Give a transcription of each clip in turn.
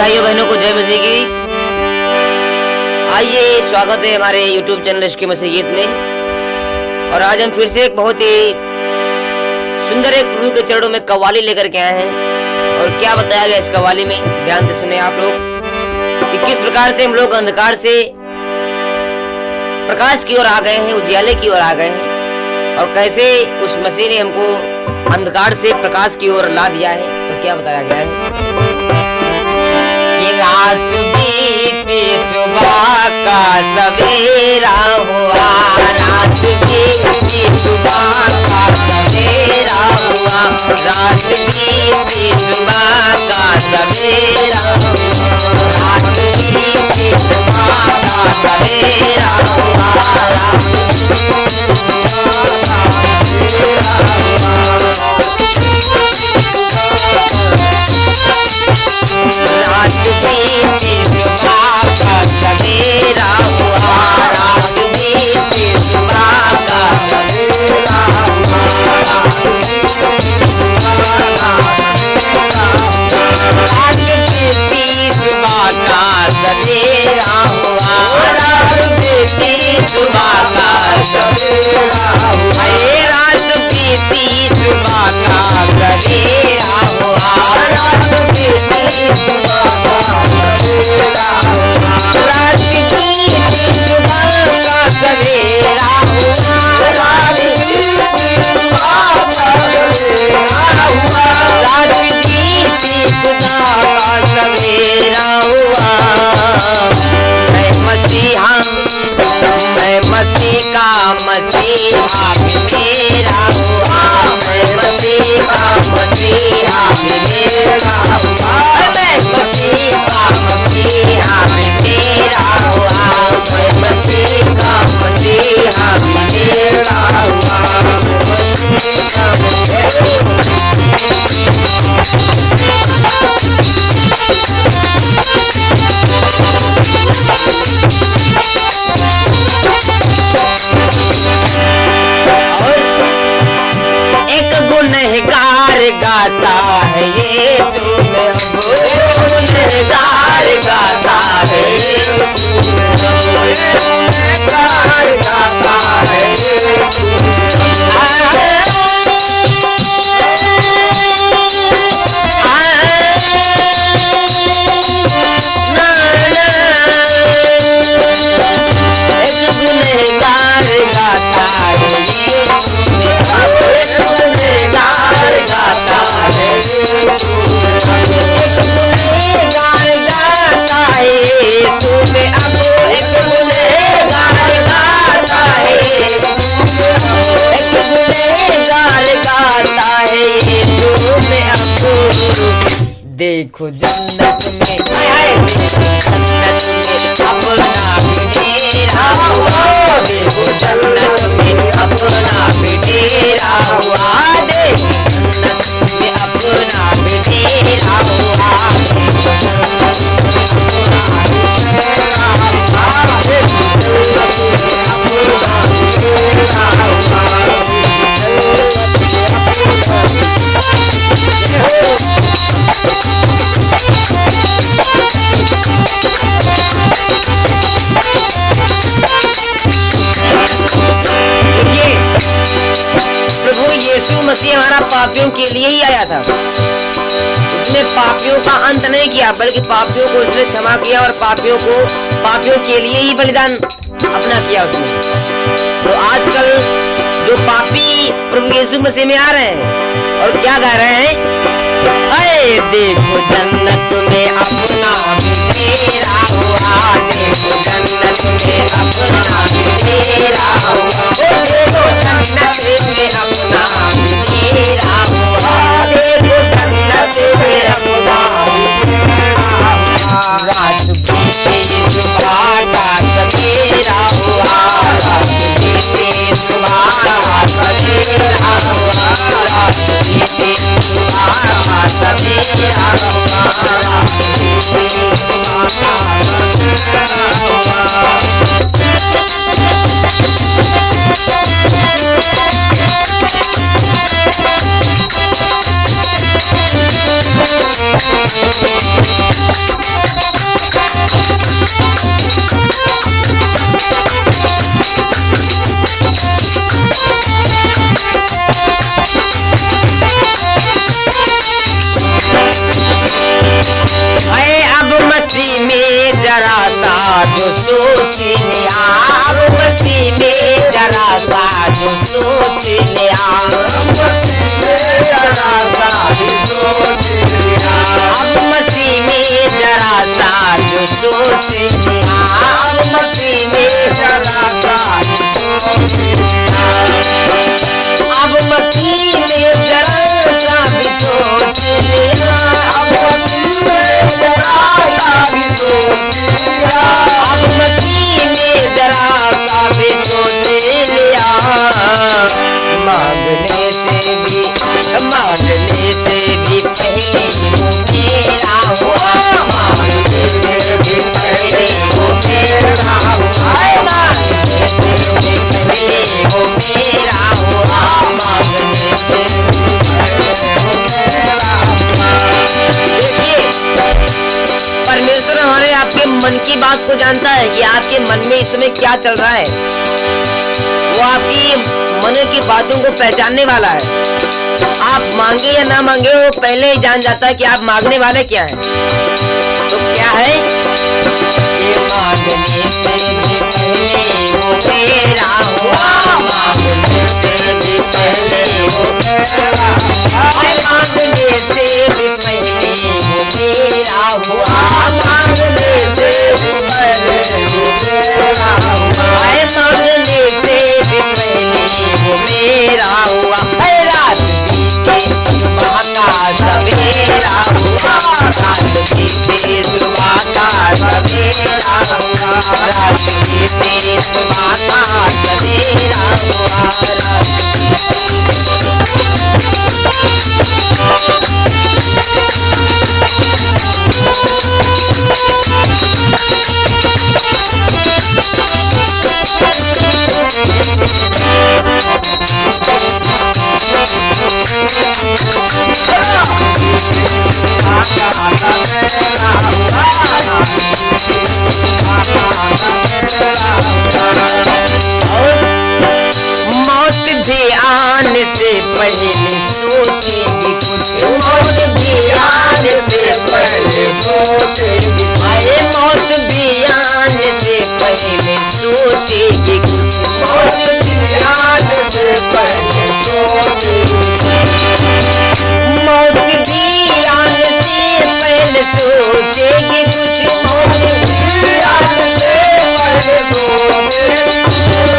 भाइयों बहनों को जय मसीह की। आइए, स्वागत है हमारे YouTube चैनल इश्क़ मसीहियत में। और आज हम फिर से एक बहुत ही सुंदर एक प्रभु के चरणों में कव्वाली लेकर के आए हैं। और क्या बताया गया इस कव्वाली में, ध्यान से सुने आप लोग कि किस प्रकार से हम लोग अंधकार से प्रकाश की ओर आ गए हैं, उजियाले की ओर आ गए हैं, और कैसे उस मसीह ने हमको अंधकार से प्रकाश की ओर ला दिया है। तो क्या बताया गया है, रात बीती सुबह का सवेरा हुआ, रात बीती सुबह का सवेरा हुआ, रात बीती सुबह का सवेरा हुआ, रात बीती सुबह का सवेरा हुआ, रात बीती सुबह का सवेरा हुआ, रात बीती सुबह का सवेरा हुआ, रात बीती सुबह का सवेरा हुआ, रात बीती सुबह का सवेरा हुआ, रात बीती सुबह का सवेरा हुआ, रात बीती सुबह का सवेरा हुआ, रात बीती सुबह का सवेरा हुआ, रात बीती सुबह का सवेरा हुआ, रात बीती सुबह का सवेरा हुआ। मैं मसीहा, मैं मसीह का मसीहा मेरा हुआ, मैं मसीह का मसीहा मेरा हुआ, मैं मसीह का मसीहा मेरा हुआ, मैं मसीह का मसीहा मेरा हुआ, मसीह का गुनहगार गाता है यीशु में, गुनहगार गाता है यीशु में, गुनहगार गाता है यीशु देखो जन्नत में, जन्नत में अपना डेरा हुआ, देखो जन्नत में अपना डेरा हुआ, देखो जन्नत में अपना डेरा हुआ, प्रभु यीशु मसीह हमारा पापियों के लिए ही आया था। उसने पापियों का अंत नहीं किया, बल्कि पापियों को उसने क्षमा किया और पापियों के लिए ही बलिदान अपना किया उसने। तो आजकल जो पापी प्रभु यीशु मसीह में आ रहे हैं और क्या गा रहे हैं, अरे देखो जन्नत में अपना डेरा हुआ, देखो जन्नत में अपना डेरा हुआ, देखो जन्नत में अपना डेरा हुआ, देखो जन्नत में अपना रात बीते सुबह का सवेरा हुआ, रात बीते सुबह का सवेरा हुआ, रात बीते सुबह का सवेरा हुआ, रात बीते सुबह का सवेरा हुआ। जो सोच लिया, अब मसीह में जरा सा जो सोच लिया, अब मसीह में जरा सा जो सोच लिया, अब मसीह में जरा सा अब मसीह में जरा सा भी सोच लिया, अब मसीह में जरा सा भी सोच लिया, अब मसीह में जरा सा भी सोच लिया। मांगने से भी पहले वो मेरा हुआ, मांगने से भी पहले वो मेरा हुआ, मांगने से भी पहले वो मेरा हुआ, मांगने से देखिए, परमेश्वर हमारे आपके मन की बात को जानता है कि आपके मन में इस समय क्या चल रहा है। वो आपकी मन की बातों को पहचानने वाला है। आप मांगे या ना मांगे वो पहले ही जान जाता है कि आप मांगने वाले क्या हैं। तो क्या है ये मांगने से भी पहले वो मेरा हुआ, मांगने से भी पहले वो मेरा हुआ, मांगने से भी पहले वो मेरा हुआ, मांगने से भी पहले वो मेरा हुआ, मांगने से भी पहले वो मेरा हुआ। रात बीते सुबह का सवेरा हुआ, रात बीते सुबह का सवेरा हुआ, रात बीते सुबह का सवेरा हुआ। मौत भी आने से पहले सोचेगी कुछ, मौत भी आने से पहले सोचेगी, अरे मौत भी आने से पहले सोचेगी कुछ, मौत भी आने से पहले सोचेगी, मौत भी आने से पहले सोचेगी कुछ, मौत भी आने से पहले सोचेगी,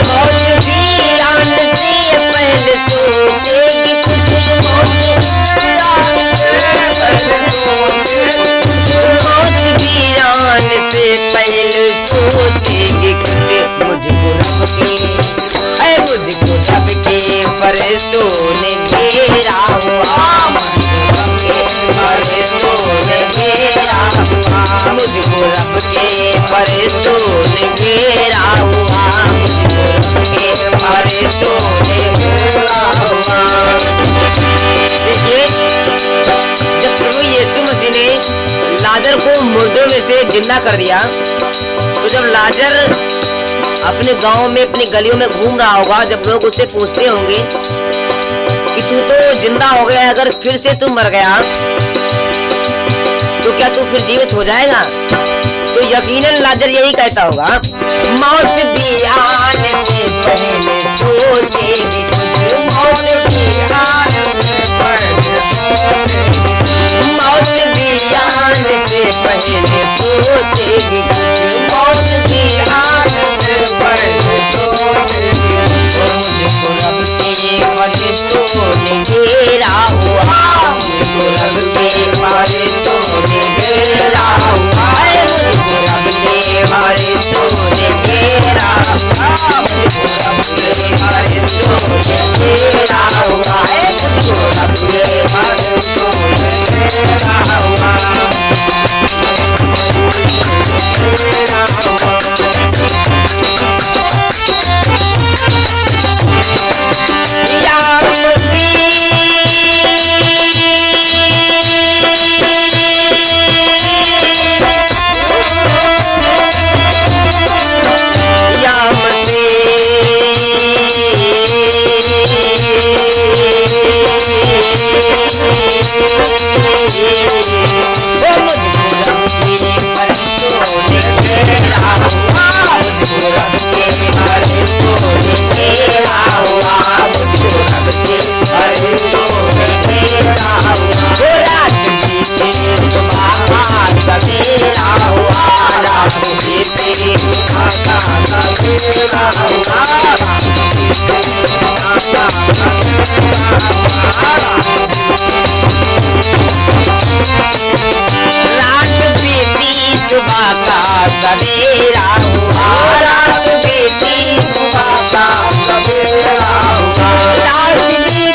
मौत भी आने से पहले सोचेगी कुछ, मौत भी आने से पहले सोचेगी, मौत भी आने से पहले सोचेगी कुछ। मुझको रब के फरिश्तों ने घेरा हुआ, फरिश्तों ने घेरा हुआ, मुझको रब के फरिश्तों ने घेरा हुआ, मुझको रब के फरिश्तों ने घेरा हुआ। देखिए, जब प्रभु यीशु मसीह ने लाजर को मुर्दों में से जिंदा कर दिया, तो जब लाजर अपने गांव में अपनी गलियों में घूम रहा होगा, जब लोग उससे पूछते होंगे कि तू तो जिंदा हो गया, अगर फिर से तू मर गया तो क्या तू फिर जीवित हो जाएगा? तो यकीनन लाजर यही कहता होगा, मौत भी आने से पहले सोचेगी कुछ, मौत भी आने से पहले सोचेगी, मौत भी आने से पहले सोचेगी कुछ, मौत भी आने से पहले सोचेगी। मुझको रब के फरिश्तों ने घेरा हुआ, मुझको रब के फरिश्तों ने घेरा हुआ, मुझको रब के फरिश्तों ने घेरा हुआ, मुझको रब के फरिश्तों ने घेरा हुआ, मुझको रब के फरिश्तों ने घेरा हुआ। रब के फरिश्तों ने घेरा हुआ, मुझको रब के फरिश्तों ने घेरा हुआ। वो रात बीते सुबह का सवेरा हुआ, रात बीते सुबह का सवेरा हुआ, रात बीती सुबह का सवेरा हुआ, रात बीती सुबह का सवेरा हुआ, रात बीती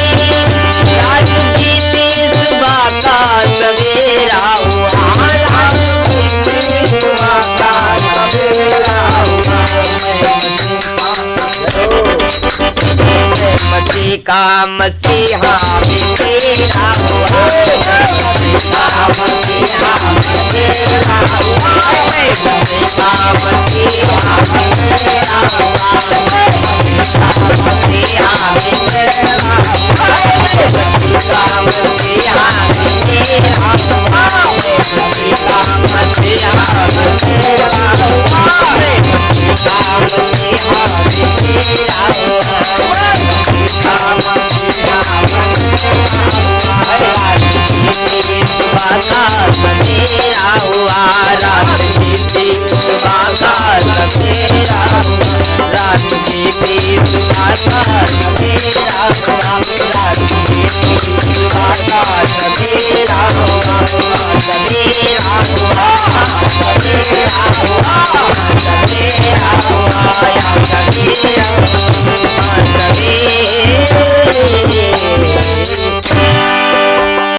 रात बीती सुबह का सवेरा हुआ, रात बीती सुबह का सवेरा हुआ। मसीह का मसीहा में तेरा हुआ, मसीह का मसीहा में तेरा हुआ, मसीह का मसीहा में तेरा हुआ, मसीह का मसीहा में तेरा हुआ, मसीह का मसीहा में तेरा हुआ, मसीह का मसीहा में तेरा हुआ, मसीह का मसीहा में तेरा हुआ। सुबह का सवेरा हुआ, रात बीती सुबह का सवेरा हुआ, रात बीती सुबह का सवेरा हुआ, रात बीती सुबह का सवेरा हुआ, सवेरा हुआ, सवेरा हुआ, सवेरा हुआ, सवेरा हुआ, सवेरा